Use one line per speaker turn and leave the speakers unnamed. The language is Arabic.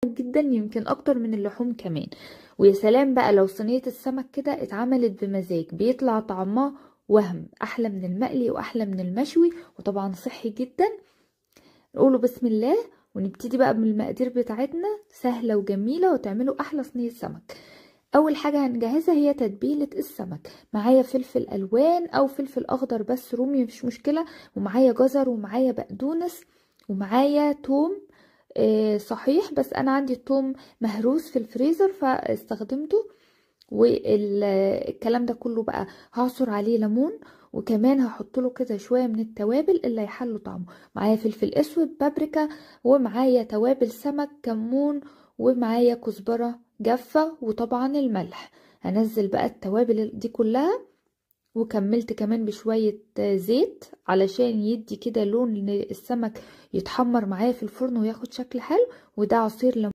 جدا، يمكن اكتر من اللحوم كمان. ويا سلام بقى لو صينية السمك كده اتعملت بمزاج، بيطلع طعمها وهم احلى من المقلي واحلى من المشوي، وطبعا صحي جدا. نقوله بسم الله ونبتدي بقى من المقادير بتاعتنا، سهلة وجميلة وتعملوا احلى صينية سمك. اول حاجة هنجهزها هي تتبيلة السمك. معايا فلفل الوان او فلفل اخضر بس رومي مش مشكلة، ومعايا جزر ومعايا بقدونس ومعايا توم. صحيح، بس انا عندي التوم مهروس في الفريزر فاستخدمته. والكلام ده كله بقى هعصر عليه ليمون، وكمان هحط له كده شويه من التوابل اللي هيحلوا طعمه. معايا فلفل اسود، بابريكا، ومعايا توابل سمك، كمون، ومعايا كزبره جافه، وطبعا الملح. هنزل بقى التوابل دي كلها، وكملت كمان بشوية زيت علشان يدي كده لون، السمك يتحمر معايا في الفرن وياخد شكل حلو. وده عصير ليمون.